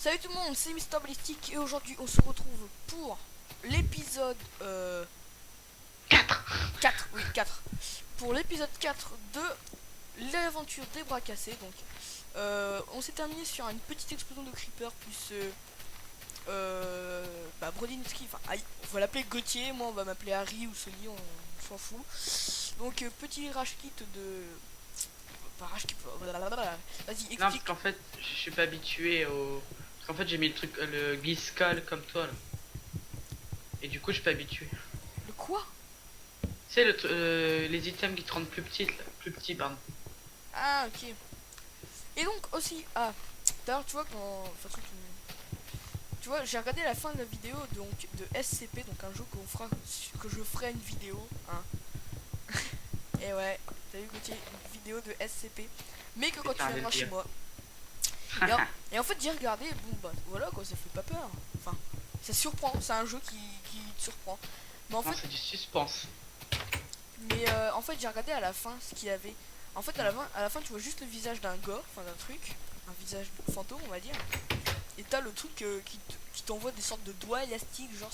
Salut tout le monde, c'est Mister Ballistic et aujourd'hui on se retrouve pour l'épisode 4, oui 4, pour l'épisode 4 de l'aventure des bras cassés. Donc on s'est terminé sur une petite explosion de creeper plus Brodinski, enfin on va l'appeler Gauthier, moi on va m'appeler Harry ou Sony, on s'en fout. Donc petit rage kit de... Enfin, rage kit, vas-y Non, parce explique. qu'en fait, je suis pas habitué au. Parce qu'en fait, j'ai mis le truc, le Gliscal comme toi là. Et du coup, je suis pas habitué. Le quoi? Tu sais, les items qui te rendent plus petites, là. Plus petits, pardon. Ah ok. Et donc aussi, d'ailleurs tu vois quand... De toute façon, tu vois, j'ai regardé la fin de la vidéo donc de SCP, donc un jeu que je ferai une vidéo, hein. Et ouais, t'as vu Gauthier, une vidéo de SCP, mais que quand tu Putain, viendras chez délire. moi. Et en fait j'ai regardé, bon bah voilà quoi, ça fait pas peur. Enfin, ça surprend, c'est un jeu qui te surprend. Mais en Non, fait, c'est du suspense. en fait j'ai regardé à la fin ce qu'il y avait. En fait à la fin tu vois juste le visage d'un gars, enfin d'un truc, un visage de fantôme on va dire. Et t'as le truc qui t'envoie des sortes de doigts élastiques, genre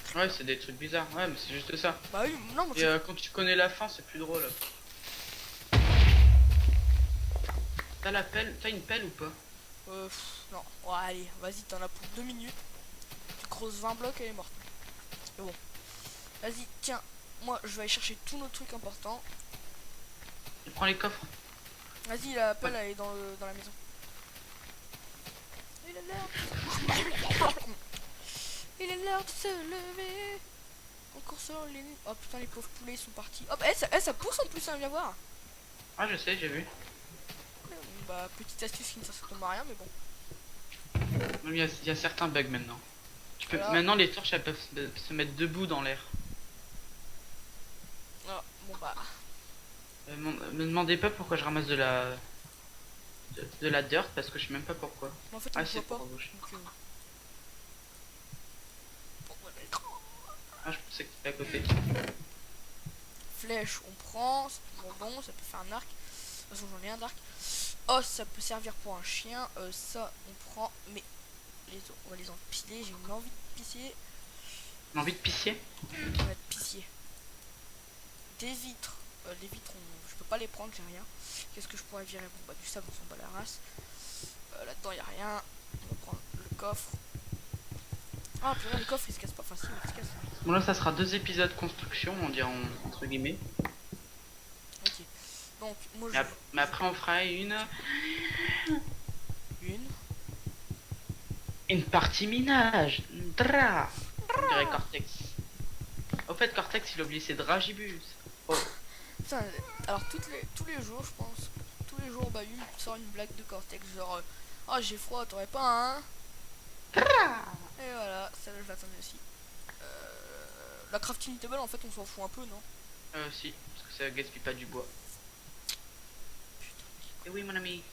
putain. Ouais, c'est des trucs bizarres. Ouais, mais c'est juste ça. Bah oui, non, mais Et quand tu connais la fin, c'est plus drôle. T'as la pelle, t'as une pelle ou pas? non. Ouais, allez, vas-y, t'en as pour 2 minutes. Tu creuses 20 blocs, elle est morte. Mais bon, vas-y, tiens, moi je vais aller chercher tous nos trucs importants. Tu prends les coffres. Vas-y, la pelle elle est dans la maison. Il est l'heure. Il est l'heure de se lever. Encore sur les... Oh putain, les pauvres poulets ils sont partis. Hop, ça pousse en plus, hein, viens voir. Ah, je sais, j'ai vu. Bah, petite astuce qui ne sert strictement à rien, mais bon. Même il y a certains bugs maintenant. Tu peux... Voilà. Maintenant, les torches elles peuvent se mettre debout dans l'air. Ah, bon bah. Me demandez pas pourquoi je ramasse de la dirt parce que je sais même pas pourquoi. Mais en fait, on Ah, ne c'est voit pour pas. reboucher. Donc, Ah, je pensais que c'était à côté. flèche, on prend. C'est toujours bon, ça peut faire un arc. De toute façon, j'en ai un d'arc. Oh, ça peut servir pour un chien. Ça, on prend. Mais les autres, on va les empiler. J'ai une envie de pisser. J'ai envie de pisser. On va être picier. Des vitres. Les vitres, je peux pas les prendre, j'ai rien. Qu'est-ce que je pourrais virer? Bon, bah, du sable, on s'en bat la race. Là-dedans, y a rien. On va prendre le coffre. Ah, purée, le coffre il se casse pas. Enfin, si, il se casse. Bon, là, ça sera 2 épisodes construction, on dirait entre guillemets. Ok. Donc, moi Mais, mais après, on fera une. une partie minage. Dra. On dirait Cortex. Au fait, Cortex, il a oublié ses dragibus. Oh. Putain, alors tous les jours, je pense, tous les jours, bah, une sort une blague de Cortex, genre, oh j'ai froid, t'aurais pas un. Et voilà, celle-là je l'attendais aussi. La crafting table, en fait, on s'en fout un peu, non? Si, parce que ça gaspille pas du bois. Putain. Et oui, mon ami.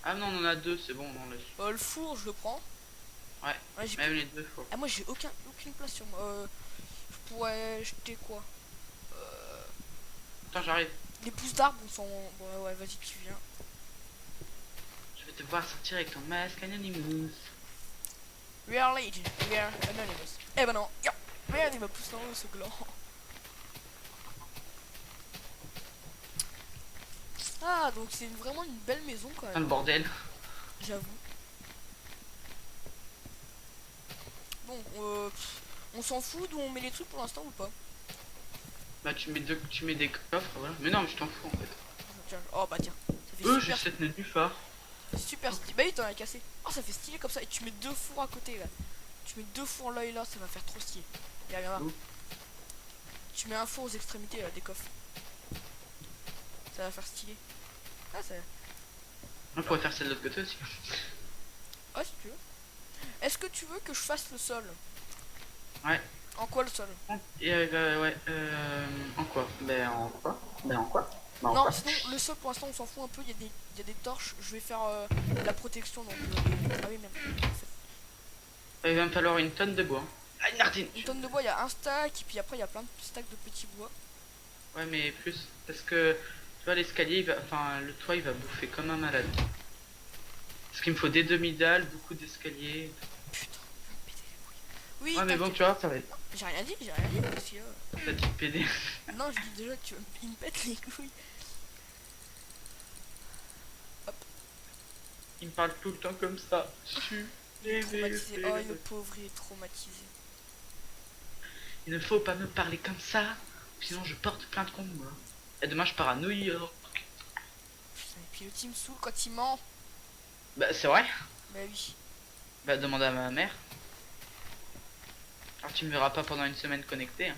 Ah non, on en a 2, c'est bon, on laisse. Le four, je le prends. Ouais, J'ai même les 2 fois. Ah, moi j'ai aucune place sur moi. Je pourrais jeter quoi? Attends, j'arrive. Les pousses d'arbres, on s'en. Bon, ouais, vas-y, tu viens. Je vais te voir sortir avec ton masque Anonymous. We are legion, we are anonymous. Eh ben non, yo. Merde, il m'a poussé dans l'eau ce gland. Ah, donc c'est vraiment une belle maison quand Putain, même, le bordel. j'avoue. Bon, on s'en fout d'où on met les trucs pour l'instant ou pas? Bah, tu mets des coffres, voilà. Mais non, mais je t'en fous en fait. Tiens, oh bah tiens, ça fait J'ai super, cette nénuphar. super stylé. Bah oui, t'en as cassé. Oh, ça fait stylé comme ça. Et tu mets 2 fours à côté là. Tu mets 2 fours là et là, ça va faire trop stylé. Viens, viens là. Où? Tu mets un four aux extrémités là, des coffres. Ça va faire stylé. Ah, ça. On pourrait faire celle de l'autre côté aussi. Ah, si tu veux. Est-ce que tu veux que je fasse le sol? Ouais. En quoi le sol? Et ouais, en quoi? Ben en quoi? Ben en quoi? Ben en Non, quoi? sinon le sol pour l'instant on s'en fout un peu. Il y a des torches. Je vais faire la protection donc. Ah oui, même. En fait. Il va me falloir une tonne de bois. Ah, une nardine! Une tonne de bois, il y a un stack. Et puis après, il y a plein de stacks de petits bois. Ouais, mais plus. Parce que, tu vois, l'escalier, enfin, le toit, il va bouffer comme un malade. Parce qu'il me faut des demi-dalles, beaucoup d'escaliers. Putain, je vais me péter les couilles. Oui, Ouais, mais bon, t'inquiète. tu vois, ça va être. J'ai rien dit, j'ai rien dit. Parce que, T'as dit PD. non, je dis déjà que il me pète les couilles. Il me parle tout le temps comme ça. Je suis Traumatisé. Oh, désolé. le pauvre, il est traumatisé. Il ne faut pas me parler comme ça. Sinon, je porte plainte contre moi. Et demain, je pars à New York. Putain, et puis le team saoule quand il ment. Bah, c'est vrai. Bah oui. Bah, demande à ma mère. Alors, tu me verras pas pendant une semaine connecté. Hein.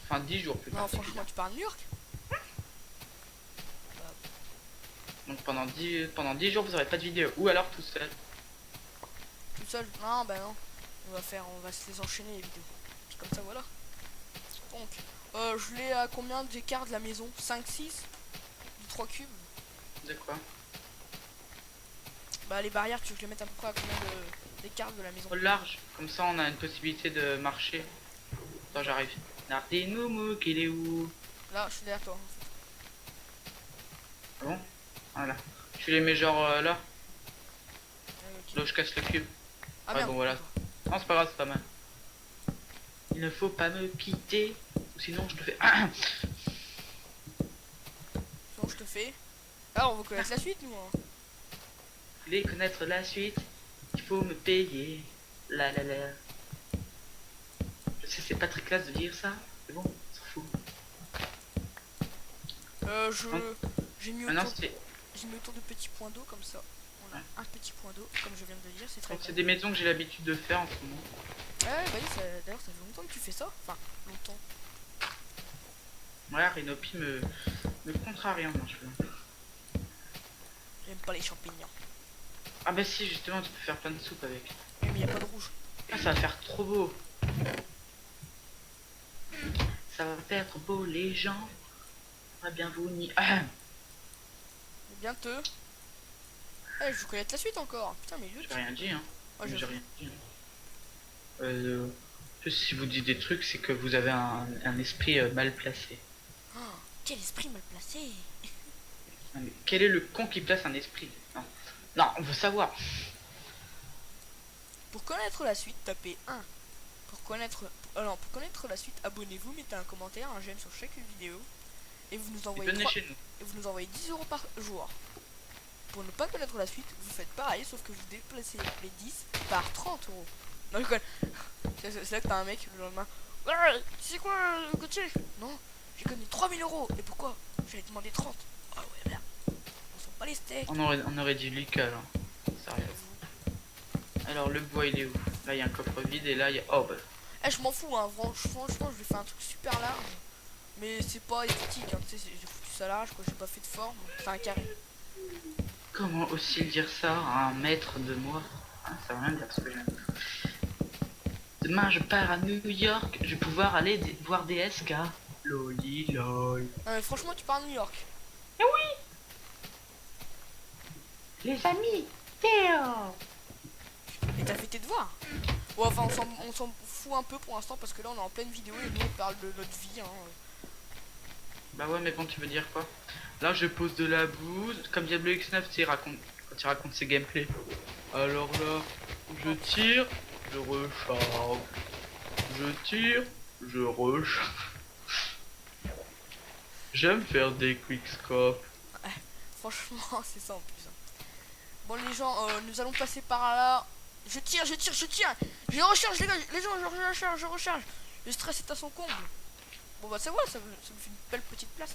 Enfin, 10 jours plus Non, franchement, particulièrement. tu pars à New York? Donc, pendant 10 jours, vous aurez pas de vidéo. Ou alors tout seul. Tout seul? Non, bah non. On va se les enchaîner les vidéos. Puis comme ça, voilà. Donc, je l'ai à combien d'écart de la maison? 5, 6? Du 3 cubes? De quoi? Bah les barrières, tu veux que je les mette à peu près à combien d'écart de la maison? Trop large. Comme ça, on a une possibilité de marcher. Attends, j'arrive. Nardinoumouk, qu'il est où? Là, je suis derrière toi. En fait. Ah bon? Voilà. Tu les mets genre là, Ok. là où je casse le cube. Ah Ouais, merde. bon, voilà. Non, c'est pas grave, c'est pas mal. Il ne faut pas me quitter, ou sinon je te fais. Sinon, je te fais. Ah, on va connaître la suite, nous. Hein. Vous voulez connaître la suite? Il faut me payer. La la la. Je sais, c'est pas très classe de dire ça. C'est bon, on s'en fout. J'ai mis Maintenant, autour, c'est j'ai mis autour de petits points d'eau comme ça. On a un petit point d'eau, comme je viens de le dire, c'est très donc bien. c'est des maisons que j'ai l'habitude de faire en ce moment. Ouais, bah oui, d'ailleurs, ça fait longtemps que tu fais ça. Enfin, longtemps. Ouais, Rinopi me contrarie en marche. J'aime pas les champignons. Ah bah si, justement, tu peux faire plein de soupes avec. Oui, mais y a pas de rouge. Ah, ça va faire trop beau. Ça va faire trop beau, les gens. On va bien vous ni. Ah, Bientôt. Eh, je vous connais la suite encore. Putain, mais j'ai rien dit, hein. Oh, J'ai je... rien dit. Si vous dites des trucs, c'est que vous avez un esprit mal placé. Oh, quel esprit mal placé. Non, mais quel est le con qui place un esprit? Non. Non, on veut savoir. Pour connaître la suite, tapez 1. Pour connaître la suite, abonnez-vous, mettez un commentaire, un j'aime sur chaque vidéo. Et vous nous Et envoyez venez 3... chez nous. et vous nous envoyez 10 € par jour. Pour ne pas connaître la suite, vous faites pareil, sauf que vous déplacez les 10 par 30 €. Non, je rigole. C'est là que t'as un mec le lendemain. Ouais, tu sais quoi, Gauthier? Non, j'ai gagné 3000 €. Et pourquoi? J'avais demandé 30. Ah ouais, merde. On sent pas les steaks. On aurait dit Lucas là. Sérieux. Alors le bois il est où? Là il y a un coffre vide et là il y a. Oh bah. Eh, je m'en fous, hein. Franchement, je vais faire un truc super large. Mais c'est pas esthétique, hein. Tu sais, j'ai foutu ça large, quoi. J'ai pas fait de forme. C'est un carré. Comment aussi dire ça à un maître de moi? Ah, ça veut rien dire ce que j'aime. Demain je pars à New York, je vais pouvoir aller voir des SK. Loli lol. Non, mais franchement, tu pars à New York. Les amis, Théo. Et t'as fait tes devoirs. Ouais, enfin, on s'en fout un peu pour l'instant parce que là, on est en pleine vidéo et nous, on parle de notre vie, hein. Bah ouais, mais bon, tu veux dire quoi? Là, je pose de la bouse. Comme Diablo X9, tu sais, quand il raconte ses gameplays. Alors là, je tire, je recharge. Je tire, je recharge. J'aime faire des quickscopes. Franchement, c'est ça en plus. Hein. Bon, les gens, nous allons passer par là. Je tire. Je recharge, les gens, je recharge. Le stress est à son comble. Bon, bah, ça va, ça me fait une belle petite place.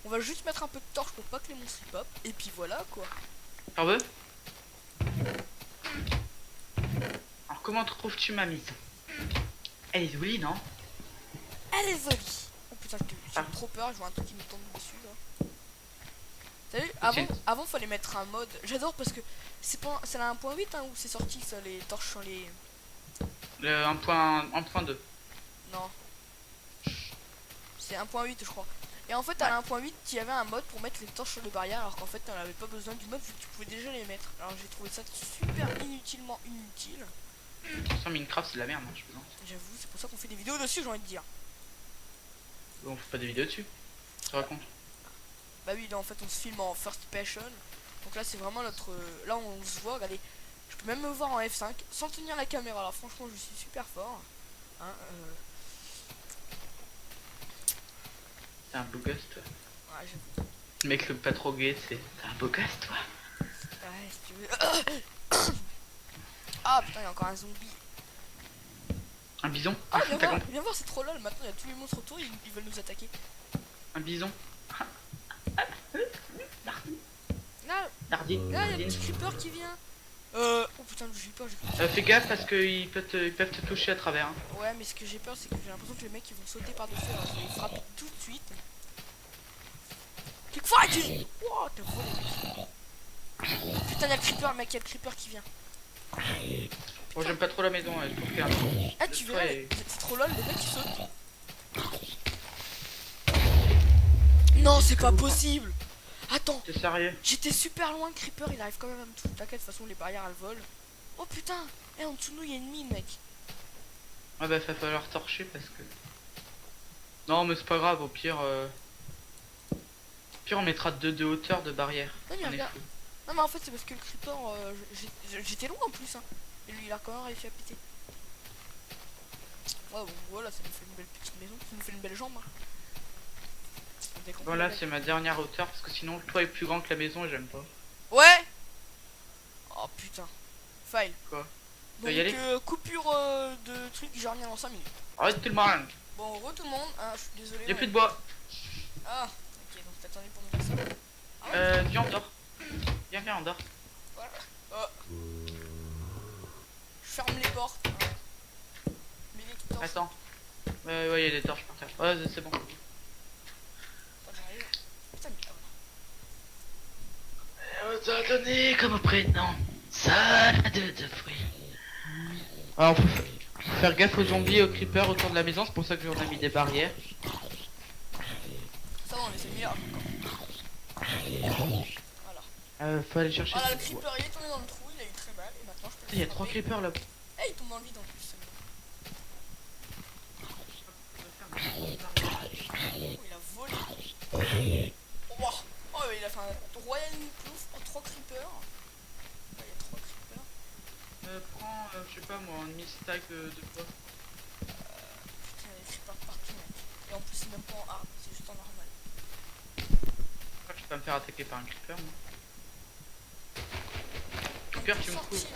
On va juste mettre un peu de torche pour pas que les monstres y pop. Et puis voilà, quoi. T'en veux? Alors, comment trouves-tu ma mise? Elle est jolie, non? Elle est jolie. Oh putain, j'ai trop peur, je vois un truc qui me tombe dessus, là. T'as vu, avant fallait mettre un mode. J'adore parce que c'est la 1.8 hein, où c'est sorti ça, les torches sur les... Le 1.2. Non. C'est 1.8 je crois. Et en fait à la 1.8 il y avait un mode pour mettre les torches sur les barrières alors qu'en fait t'en avais pas besoin du mode vu que tu pouvais déjà les mettre. Alors j'ai trouvé ça super inutilement inutile. Sans Minecraft, c'est de la merde, hein, je plaisante. J'avoue, c'est pour ça qu'on fait des vidéos dessus, j'ai envie de dire. On fait pas de vidéo dessus. Tu racontes? Bah oui, là en fait on se filme en first person. Donc là, c'est vraiment notre... Là, on se voit, regardez. Je peux même me voir en F5 sans tenir la caméra. Alors franchement, je suis super fort. Hein, T'es un beau gosse, toi. ouais, j'avoue. Le mec le pas trop gay, c'est un beau gosse, toi. Ouais, si tu veux. Ah putain, il y a encore un zombie. Un bison. Ah, T'as viens voir, c'est trop lol. Maintenant, il y a tous les monstres autour, ils veulent nous attaquer. un bison. Là, Dardine. là, il y a le petit creeper qui vient. Oh putain, j'ai peur. Fais gaffe parce qu'ils peuvent te toucher à travers. Hein. Ouais, mais ce que j'ai peur, c'est que j'ai l'impression que les mecs ils vont sauter par-dessus. Alors je vais les frapper tout de suite. Click fight! Wow, t'es volé. Putain, il y a le creeper, mec, il y a le creeper qui vient. Bon, j'aime pas trop la maison, elle trouve qu'un. Ah, tu verras, c'est trop lol, le mec qui saute. Non, c'est pas possible! Attends, T'es sérieux? j'étais super loin, le creeper il arrive quand même à me toucher. T'inquiète, de toute façon, les barrières elles volent. Oh putain! Eh, en dessous de nous, il y a une mine, mec. Ouais, bah, va falloir torcher parce que. Non, mais c'est pas grave, au pire. Au pire, on mettra de hauteur de barrière. Non, mais On est regarde. fou. Non, mais en fait, c'est parce que le creeper, j'étais loin en plus. Hein. Et lui, il a quand même réussi à péter. Ouais, bon, voilà, ça nous fait une belle petite maison. Ça nous fait une belle jambe. Hein. Bon, là, c'est ma dernière hauteur parce que sinon, le toit est plus grand que la maison et j'aime pas. Ouais! Oh putain. Fail. Quoi? Donc, y aller coupure de trucs, j'en reviens dans 5 minutes. Arrête tout le monde! Bon, re tout le monde. Ah, je suis désolé. Y'a plus de bois! Ah, ok, donc t'attendais pour me dire ça. Ah ouais, Viens, on dort. Viens, on dort. voilà. Je ferme les portes. Hein. Mais les qui Attends. Ouais, y'a des torches par terre. Ouais, c'est bon. J'arrive. Putain, mais On t'a donné comme prénom salade de fruits. Alors, faut faire gaffe aux zombies et aux creepers autour de la maison, c'est pour ça que j'en ai mis des barrières. ça va, on les a mis là. Voilà. Faut aller chercher. Voilà, le creeper il est tombé dans le trou, il a eu très mal et maintenant je peux le Il y a frapper. 3 creepers là. Eh, il tombe dans le vide en plus. Oh, il a volé. Oh, oh, il a fait un royal plouf en 3 creepers. Ouais, il y a 3 creepers. Prends, je sais pas moi, un demi-stack de bois. Putain, il y a des creepers partout, mec. Et en plus, c'est même pas en hard, c'est juste en normal. Je vais pas me faire attaquer par un creeper, moi. Creeper, tu me couvres.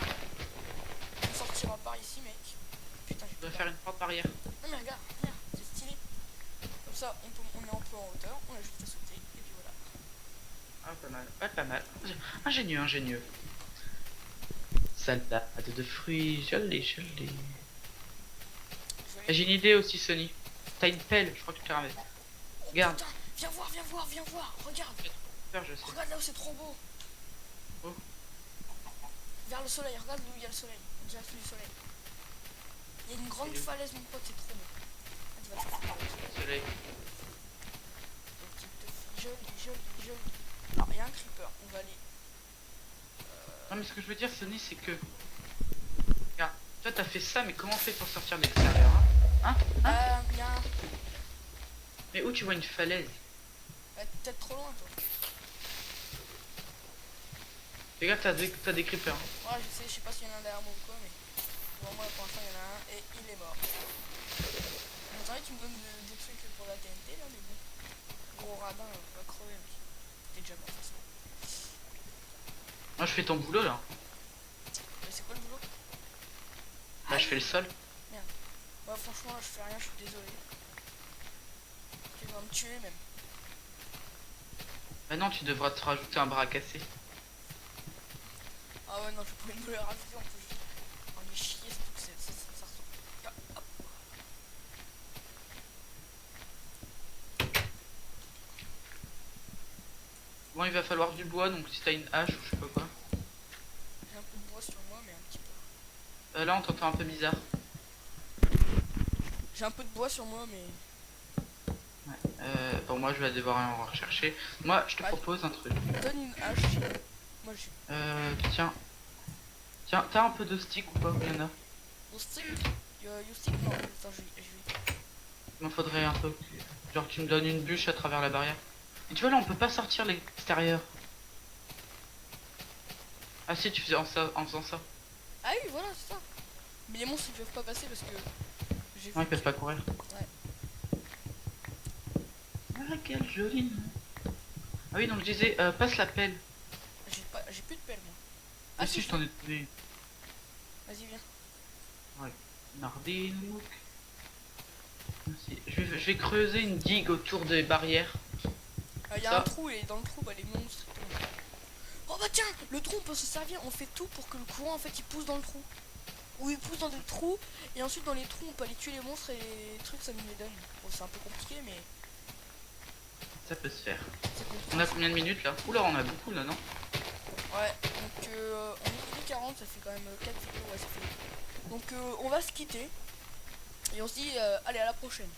On sortira par ici, mec. Putain, j'ai Je dois pas faire une porte barrière. Non, mais regarde, c'est stylé. Comme ça, on est un peu en hauteur, on a juste à sauter, et puis voilà. Ah, pas mal. Ouais, pas mal. Ingénieux, ingénieux. Salade de fruits, joli. J'ai une idée aussi, Sony. T'as une pelle, je crois que tu l'as ramené. Oh, Regarde. putain, viens voir, regarde. Je sais. Regarde là où c'est trop beau. Oh. Vers le soleil, regarde où il y a le soleil. On dirait du soleil. Il y a une grande Et où falaise, mon pote, c'est trop beau. Ah, tu vas te faire Soleil. joli. Alors, il y a un creeper, on va aller. Non, mais ce que je veux dire, Sony, c'est que. Regarde, toi t'as fait ça, mais comment on fait pour sortir de l'extérieur, hein? Bien. Mais où tu vois une falaise? Peut-être trop loin, toi. Les gars, t'as des creepers. Hein. Ouais, je sais pas s'il y en a un derrière moi ou quoi, mais. Pour moi, pour l'instant, il y en a un et il est mort. Attendez, tu me donnes des trucs pour la TNT là, mais bon. Gros radin, on va crever, mec. T'es déjà mort, forcément. Moi, je fais ton boulot là. Mais c'est quoi le boulot? Là, je fais le sol. Bah, franchement, là, je fais rien, je suis désolé. Tu vas me tuer même. Bah non, tu devras te rajouter un bras à casser. Ah ouais, non, je pourrais me le rajouter en plus. On est chier, surtout que ça ressemble. Ah, hop. Bon, il va falloir du bois, donc si t'as une hache ou je sais pas quoi. J'ai un peu de bois sur moi, mais un petit peu. Là, on t'entend un peu bizarre. J'ai un peu de bois sur moi, mais. Ouais. Bon, moi, je vais devoir en rechercher. Moi, je te propose un truc. Donne une hache. Moi, j'ai. Tiens. Tiens, t'as un peu de stick ou pas? Il y en a. Mon stick you stick? Non, attends, je vais. Il m'en faudrait un peu. Genre, tu me donnes une bûche à travers la barrière. Et tu vois, là, on peut pas sortir l'extérieur. Ah si, tu faisais en faisant ça. Ah oui, voilà, c'est ça. Mais les monstres ils peuvent pas passer parce que j'ai Non, vu ils peuvent que... pas courir. Ouais. Ah, quel joli nom. Ah oui, donc je disais, passe la pelle. J'ai plus de pelle moi. Ah Ah si, si, je t'en ai donné. vas-y viens. Ouais. Nardine, look. Je vais creuser une digue autour des barrières. Il y a un Ça. trou et dans le trou bah les monstres ils tombent. Oh bah tiens, le trou on peut se servir, on fait tout pour que le courant en fait il pousse dans le trou. Ou il pousse dans des trous et ensuite dans les trous on peut aller tuer les monstres et les trucs ça nous les donne. Bon c'est un peu compliqué mais Ça peut se faire. c'est On a compliqué. combien de minutes là? Oula, on a beaucoup là, non? Ouais, donc on est 40, ça fait quand même 4 vidéos, ouais ça fait. Donc on va se quitter et on se dit allez à la prochaine.